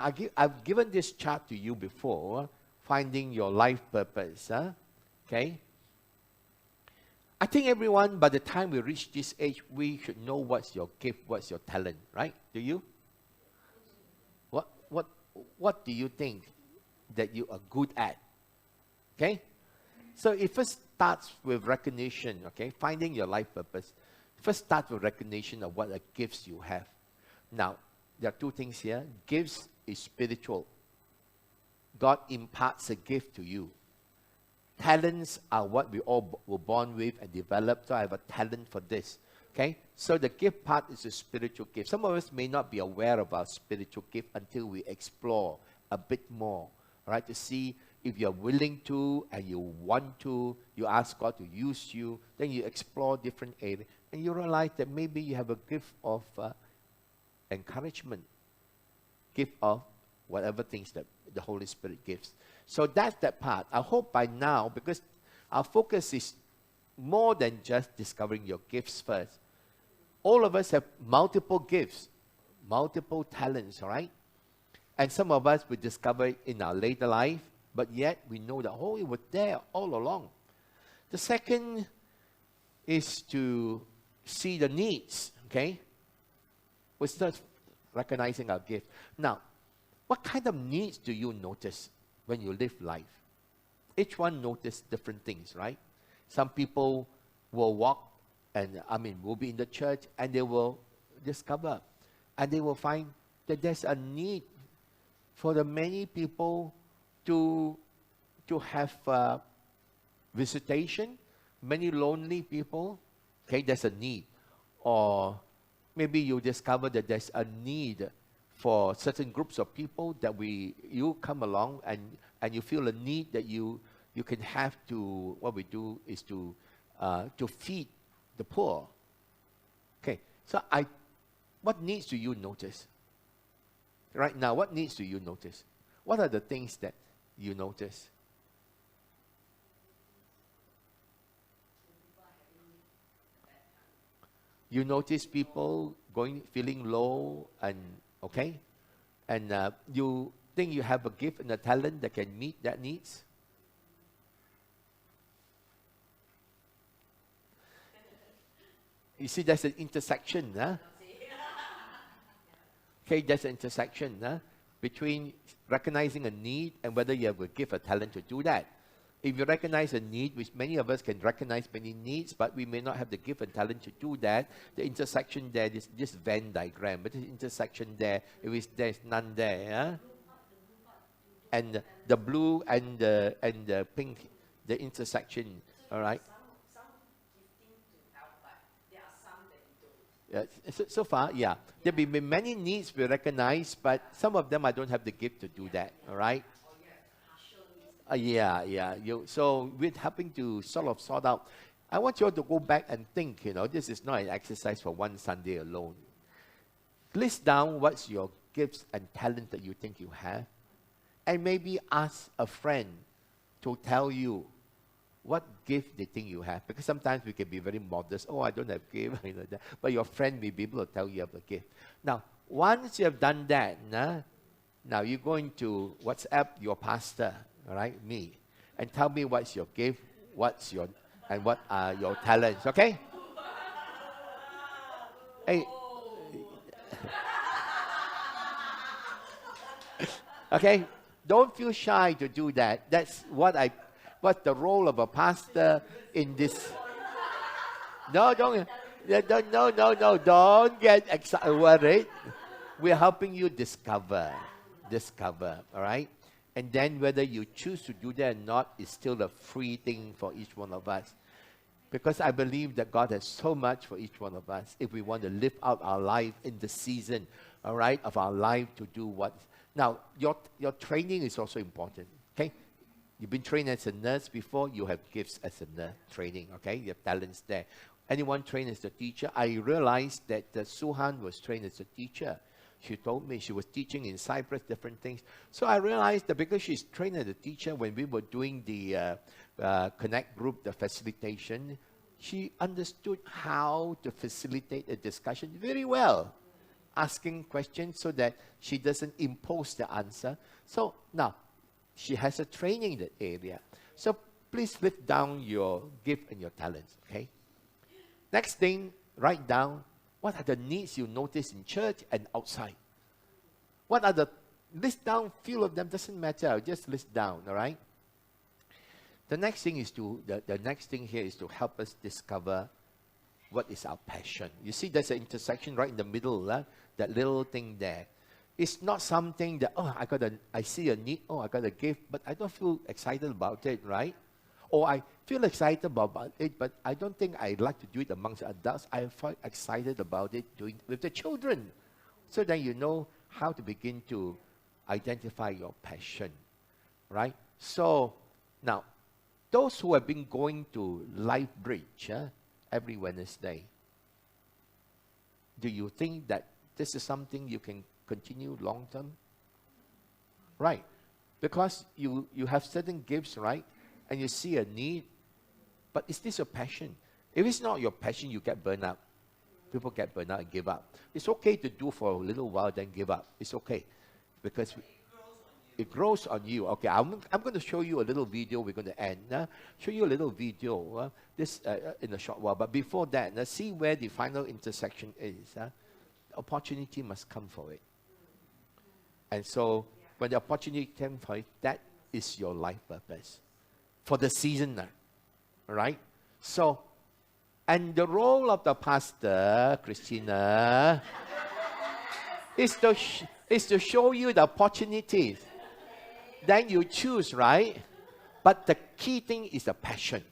I've given this chart to you before, finding your life purpose. Okay? I think everyone, by the time we reach this age, we should know what's your gift, what's your talent, right? Do you? What, what, what do you think that you are good at? Okay? So it first starts with recognition, okay? Finding your life purpose. First start with recognition of what the gifts you have. Now, there are two things here. Gifts is spiritual. God imparts a gift to you. Talents are what we all were born with and developed. So I have a talent for this. Okay? So the gift part is a spiritual gift. Some of us may not be aware of our spiritual gift until we explore a bit more. All right? To see if you're willing to and you want to, you ask God to use you, then you explore different areas. And you realize that maybe you have a gift of encouragement. Gift of whatever things that the Holy Spirit gives. So that's that part. I hope by now, because our focus is more than just discovering your gifts first. All of us have multiple gifts, multiple talents, all right? And some of us we discover it in our later life, but yet we know that, oh, it was there all along. The second is to see the needs, okay? We start recognizing our gift. Now, what kind of needs do you notice when you live life? Each one notices different things, right? Some people will walk and, will be in the church and they will discover and they will find that there's a need for the many people to have visitation, many lonely people, okay, there's a need. Or maybe you discover that there's a need for certain groups of people that you come along and you feel a need that you can have to, what we do is to feed the poor. Okay, so what needs do you notice? Right now, what needs do you notice? What are the things that you notice? You notice people feeling low and okay? And you think you have a gift and a talent that can meet that needs? You see, there's an intersection, huh? Okay, there's an intersection between recognizing a need and whether you have a gift or talent to do that. If you recognize a need, which many of us can recognize many needs, but we may not have the gift and talent to do that, the intersection there is this Venn diagram, but the intersection there, if there's none there, and the blue and the pink, the intersection, all right? So far, yeah. There will be many needs we recognize, but some of them I don't have the gift to do that, all right? Yeah. So we're helping to sort of sort out. I want you all to go back and think, this is not an exercise for one Sunday alone. List down what's your gifts and talent that you think you have. And maybe ask a friend to tell you what gift they think you have. Because sometimes we can be very modest. Oh, I don't have gift. But your friend may be able to tell you have a gift. Now, once you have done that, now you're going to WhatsApp your pastor. All right, me, and tell me what's your gift, what are your talents, okay? Hey, okay, don't feel shy to do that. That's what's the role of a pastor in this. No, don't get excited, worried. We're helping you discover, all right? And then whether you choose to do that or not is still a free thing for each one of us. Because I believe that God has so much for each one of us if we want to live out our life in the season, all right, of our life to do what. Now, your training is also important, okay? You've been trained as a nurse before, you have gifts as a nurse training, okay? You have talents there. Anyone trained as a teacher? I realized that Suhan was trained as a teacher. She told me she was teaching in Cyprus, different things. So I realized that because she's trained as a teacher, when we were doing the Connect group, the facilitation, she understood how to facilitate a discussion very well. asking questions so that she doesn't impose the answer. So now, she has a training in that area. So please lift down your gift and your talents, okay? Next thing, write down what are the needs you notice in church and outside. What are the, list down, few of them, doesn't matter, just list down, all right? The next thing is the next thing here is to help us discover what is our passion. You see there's an intersection right in the middle, that little thing there. It's not something that, oh, I see a need, oh, I got a gift, but I don't feel excited about it, right? Or I feel excited about it, but I don't think I'd like to do it amongst adults. I feel excited about it doing with the children. So then you know how to begin to identify your passion, right? So now, those who have been going to Life Bridge every Wednesday, do you think that this is something you can continue long term? Right. Because you have certain gifts, right? And you see a need. But is this your passion? If it's not your passion, you get burned out. People get burned out and give up. It's okay to do for a little while, then give up. It's okay. Because it grows on you. Okay, I'm going to show you a little video. We're going to end. Show you a little video in a short while. But before that, see where the final intersection is. The opportunity must come for it. And so when the opportunity comes for it, that is your life purpose for the season. Right? So, and the role of the pastor, Christina, is to show you the opportunities. Then you choose, right? But the key thing is the passion.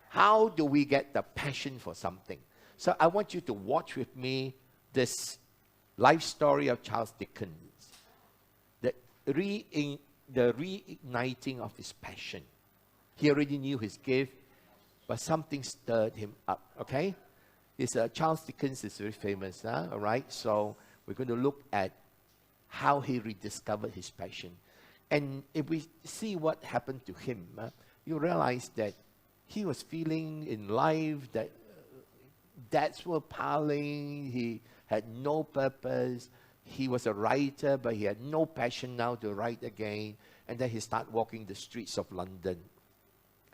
How do we get the passion for something? So I want you to watch with me this life story of Charles Dickens. The reigniting of his passion. He already knew his gift, but something stirred him up, okay? Charles Dickens is very famous, all right? So we're going to look at how he rediscovered his passion. And if we see what happened to him, you realize that he was feeling in life that debts were piling, he had no purpose, he was a writer, but he had no passion now to write again. And then he started walking the streets of London.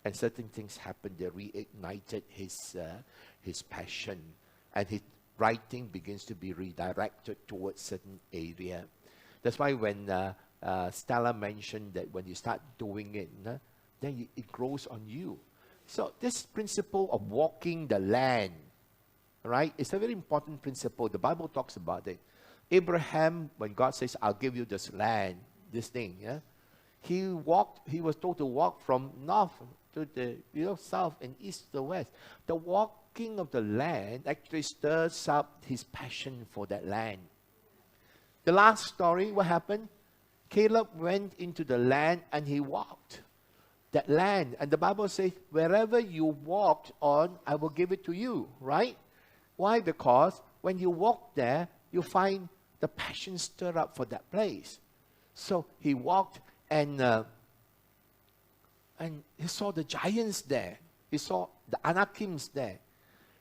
And certain things happened that reignited his passion. And his writing begins to be redirected towards certain area. That's why when Stella mentioned that when you start doing it, then it grows on you. So this principle of walking the land, right, it's a very important principle. The Bible talks about it. Abraham, when God says, I'll give you this land, this thing, he was told to walk from north to the south and east to west. The walking of the land actually stirs up his passion for that land. The last story, what happened? Caleb went into the land and he walked that land. And the Bible says, wherever you walked on, I will give it to you, right? Why? Because when you walk there, you find the passion stir up for that place. So he walked and he saw the giants there. He saw the Anakims there.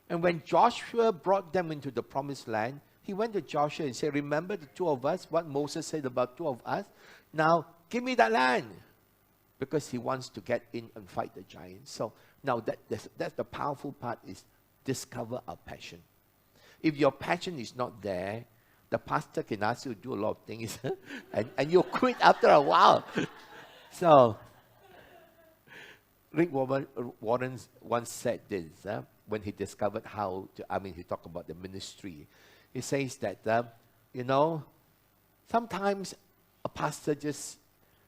And when Joshua brought them into the promised land, he went to Joshua and said, remember the two of us, what Moses said about two of us? Now, give me that land. Because he wants to get in and fight the giants. So now that's the powerful part, is discover our passion. If your passion is not there, the pastor can ask you to do a lot of things and you'll quit after a while. So Rick Warren once said this when he discovered he talked about the ministry. He says that, sometimes a pastor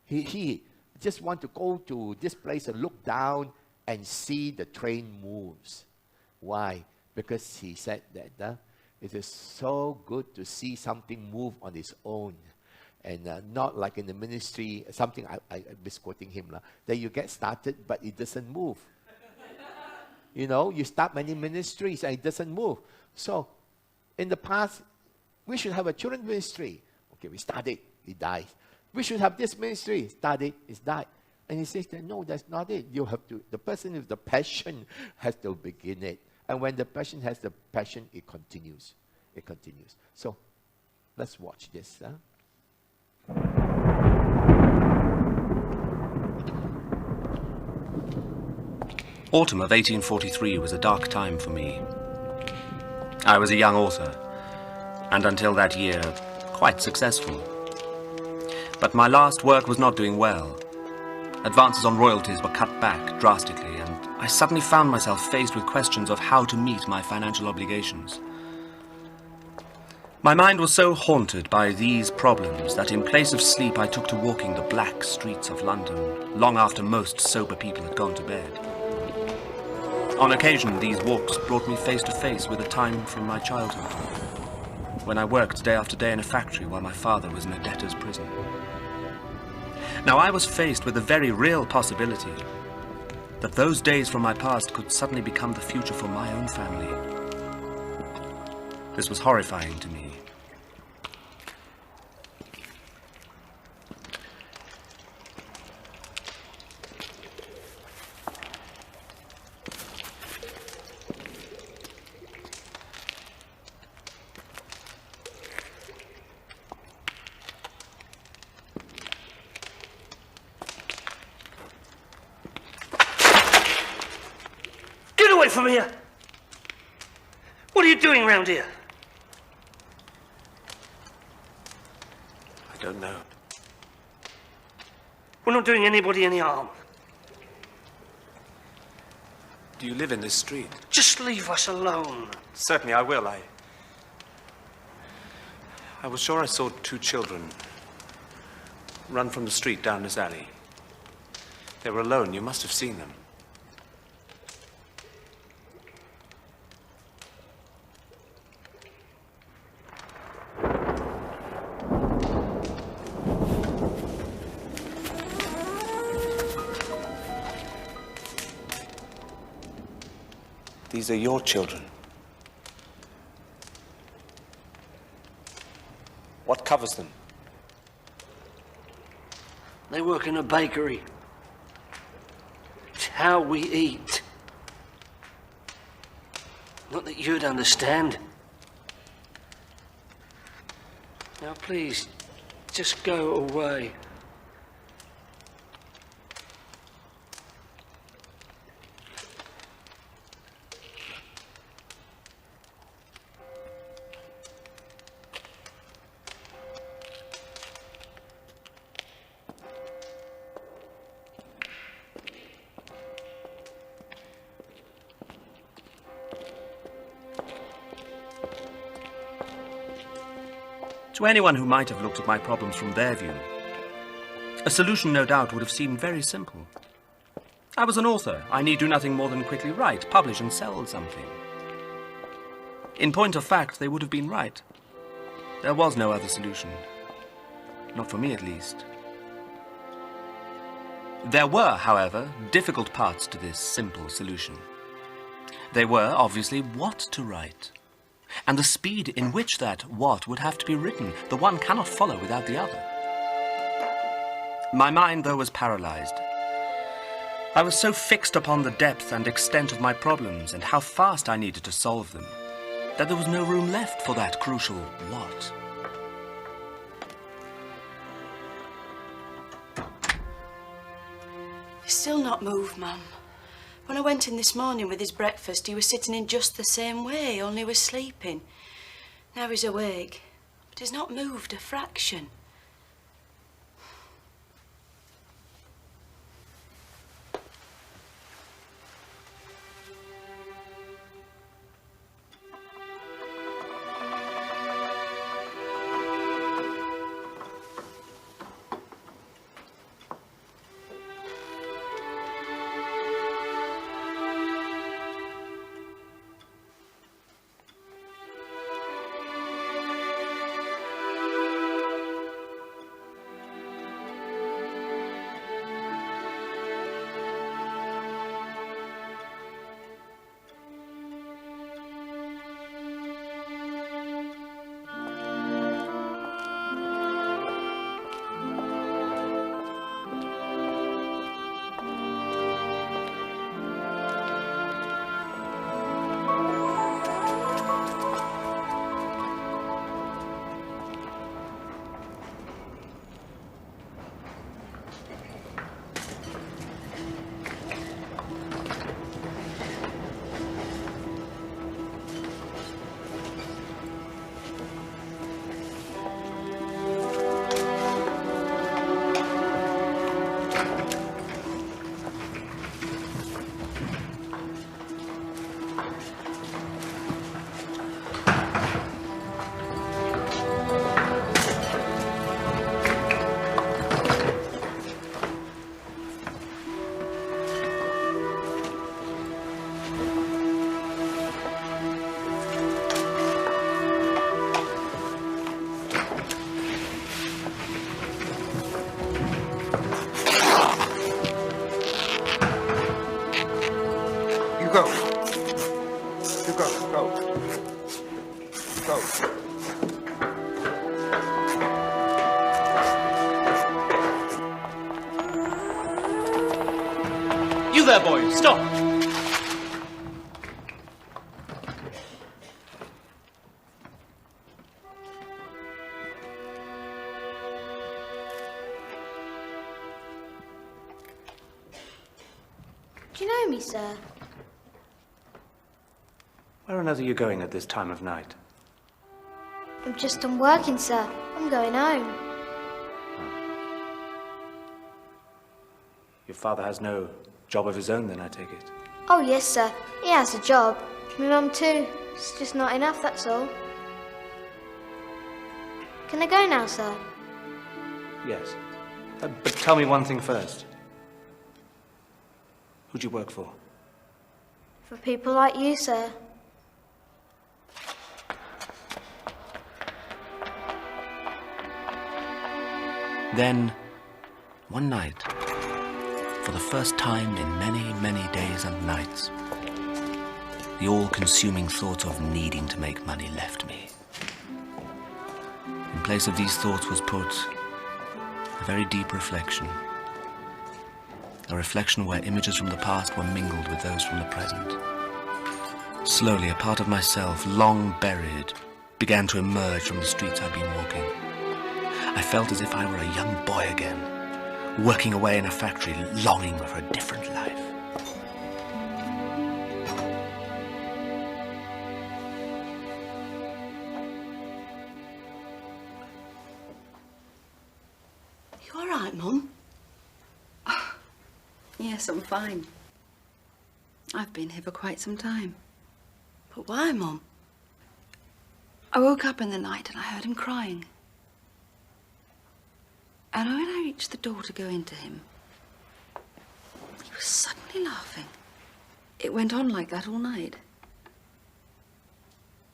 he just want to go to this place and look down and see the train moves. Why? Because he said that it is so good to see something move on its own. And not like in the ministry, something I'm misquoting him, that you get started but it doesn't move. You start many ministries and it doesn't move. So, in the past, we should have a children's ministry. Okay, we started, it dies. We should have this ministry, started, it's died. And he says that, no, that's not it. The person with the passion has to begin it. And when the person has the passion, it continues. It continues. So, Let's watch this. Autumn of 1843 was a dark time for me. I was a young author, and until that year, quite successful. But my last work was not doing well. Advances on royalties were cut back drastically, and I suddenly found myself faced with questions of how to meet my financial obligations. My mind was so haunted by these problems that in place of sleep I took to walking the black streets of London long after most sober people had gone to bed. On occasion, these walks brought me face to face with a time from my childhood, when I worked day after day in a factory while my father was in a debtor's prison. Now I was faced with the very real possibility that those days from my past could suddenly become the future for my own family. This was horrifying to me. From here. What are you doing round here? I don't know. We're not doing anybody any harm. Do you live in this street? Just leave us alone. Certainly I will. I was sure I saw two children run from the street down this alley. They were alone. You must have seen them. These are your children. What covers them? They work in a bakery. It's how we eat. Not that you'd understand. Now please, just go away. To anyone who might have looked at my problems from their view, a solution no doubt would have seemed very simple. I was an author. I need do nothing more than quickly write, publish and sell something. In point of fact, they would have been right. There was no other solution. Not for me, at least. There were, however, difficult parts to this simple solution. They were, obviously, what to write, and the speed in which that what would have to be written. The one cannot follow without the other. My mind, though, was paralyzed. I was so fixed upon the depth and extent of my problems and how fast I needed to solve them, that there was no room left for that crucial what. He's still not moved, Mum. When I went in this morning with his breakfast, he was sitting in just the same way, only he was sleeping. Now he's awake, but he's not moved a fraction. there, boy! Stop! Do you know me, sir? Where on earth are you going at this time of night? I'm just done working, sir. I'm going home. Your father has no job of his own, then, I take it? Oh, yes, sir. He has a job. My mum, too. It's just not enough, that's all. Can I go now, sir? Yes. But tell me one thing first. Who'd you work for? For people like you, sir. Then, one night, for the first time in many, many days and nights, the all-consuming thought of needing to make money left me. In place of these thoughts was put a very deep reflection. A reflection where images from the past were mingled with those from the present. Slowly, a part of myself, long buried, began to emerge from the streets I'd been walking. I felt as if I were a young boy again, working away in a factory, longing for a different life. You all right, Mum? Yes, I'm fine. I've been here for quite some time. But why, Mum? I woke up in the night and I heard him crying. And when I reached the door to go into him, he was suddenly laughing. It went on like that all night.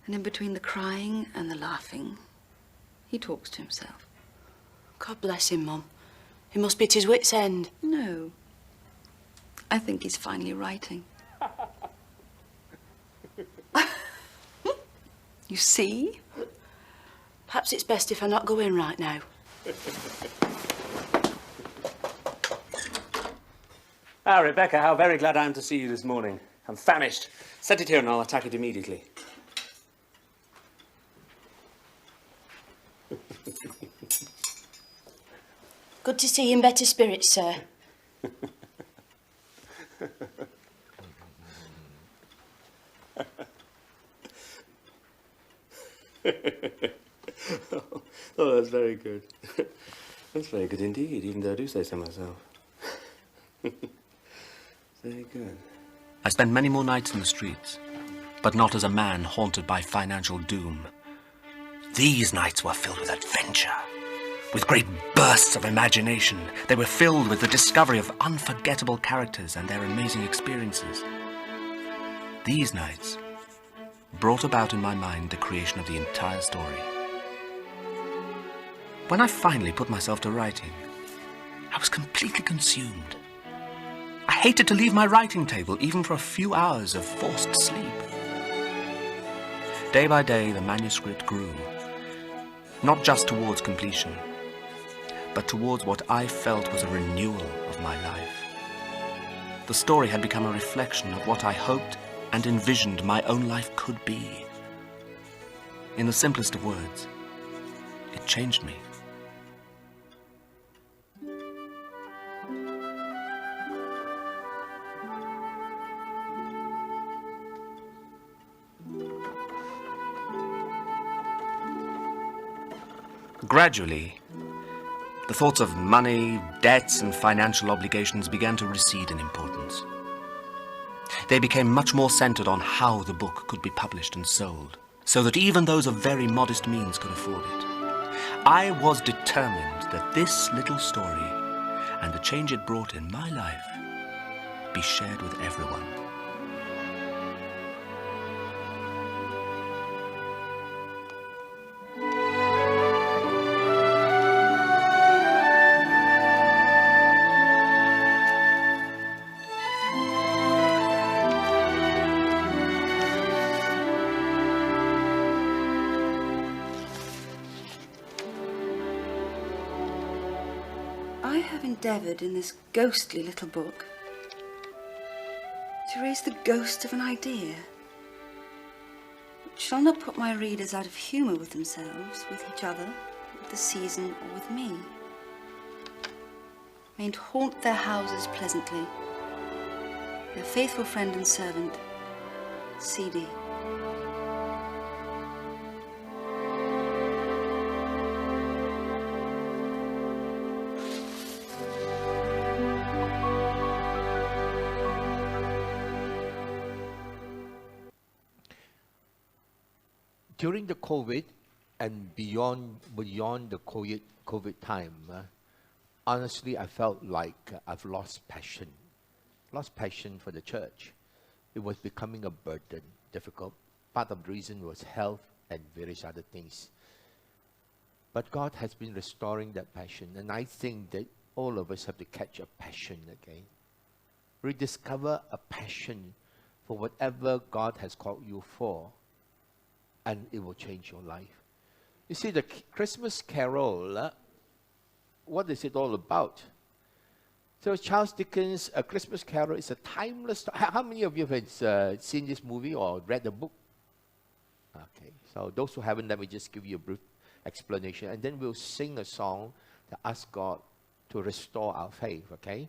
And in between the crying and the laughing, he talks to himself. God bless him, Mum. He must be at his wit's end. No. I think he's finally writing. You see? Perhaps it's best if I not go in right now. Ah, Rebecca, how very glad I am to see you this morning. I'm famished. Set it here and I'll attack it immediately. Good to see you in better spirits, sir. Oh, that's very good. That's very good indeed, even though I do say so myself. Very good. I spent many more nights in the streets, but not as a man haunted by financial doom. These nights were filled with adventure, with great bursts of imagination. They were filled with the discovery of unforgettable characters and their amazing experiences. These nights brought about in my mind the creation of the entire story. When I finally put myself to writing, I was completely consumed. I hated to leave my writing table, even for a few hours of forced sleep. Day by day, the manuscript grew, not just towards completion, but towards what I felt was a renewal of my life. The story had become a reflection of what I hoped and envisioned my own life could be. In the simplest of words, it changed me. Gradually, the thoughts of money, debts, and financial obligations began to recede in importance. They became much more centered on how the book could be published and sold, so that even those of very modest means could afford it. I was determined that this little story, and the change it brought in my life, be shared with everyone. I have endeavoured in this ghostly little book to raise the ghost of an idea which shall not put my readers out of humour with themselves, with each other, with the season, or with me. May it haunt their houses pleasantly. Their faithful friend and servant, C.D. During the COVID and beyond the COVID time, honestly, I felt like I've lost passion for the church. It was becoming a burden, difficult. Part of the reason was health and various other things. But God has been restoring that passion, and I think that all of us have to catch a passion again. Rediscover a passion for whatever God has called you for, and it will change your life. You see, the Christmas Carol, what is it all about? So Charles Dickens' A Christmas Carol is a timeless story. How many of you have seen this movie or read the book? Okay, so those who haven't, let me just give you a brief explanation, and then we'll sing a song to ask God to restore our faith, okay?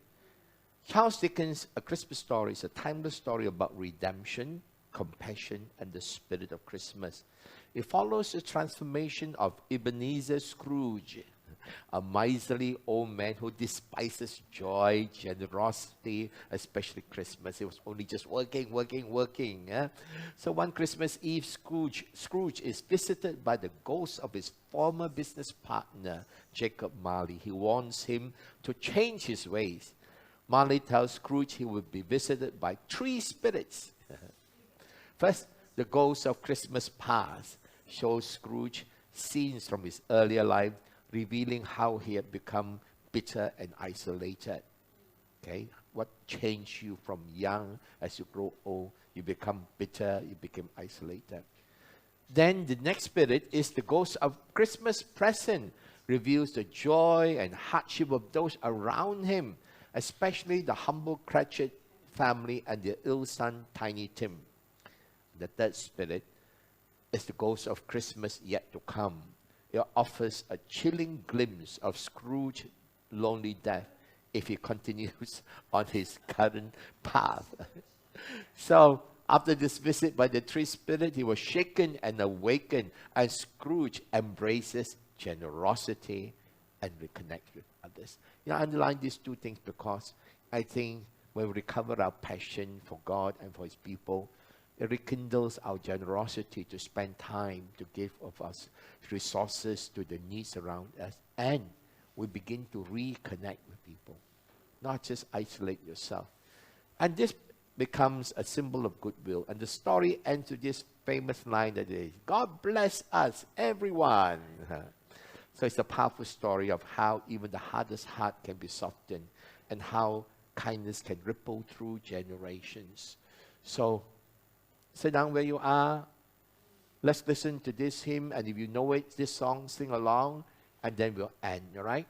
Charles Dickens' A Christmas Story is a timeless story about redemption, compassion, and the spirit of Christmas. It follows the transformation of Ebenezer Scrooge, a miserly old man who despises joy, generosity, especially Christmas. He was only just working. So one Christmas Eve, Scrooge is visited by the ghost of his former business partner, Jacob Marley. He warns him to change his ways. Marley tells Scrooge he will be visited by 3 spirits. First, the ghost of Christmas past shows Scrooge scenes from his earlier life, revealing how he had become bitter and isolated. Okay, what changed you from young as you grow old? You become bitter, you become isolated. Then the next spirit is the ghost of Christmas present, reveals the joy and hardship of those around him, especially the humble Cratchit family and their ill son, Tiny Tim. The third spirit is the ghost of Christmas yet to come. It offers a chilling glimpse of Scrooge's lonely death if he continues on his current path. So, after this visit by the 3 spirits, he was shaken and awakened, and Scrooge embraces generosity and reconnects with others. I underline these 2 things because I think when we recover our passion for God and for His people, it rekindles our generosity to spend time to give of us resources to the needs around us, and we begin to reconnect with people, not just isolate yourself. And this becomes a symbol of goodwill. And the story ends with this famous line that is, God bless us, everyone. So it's a powerful story of how even the hardest heart can be softened and how kindness can ripple through generations. So sit down where you are. Let's listen to this hymn, and if you know it, this song, sing along, and then we'll end, all right?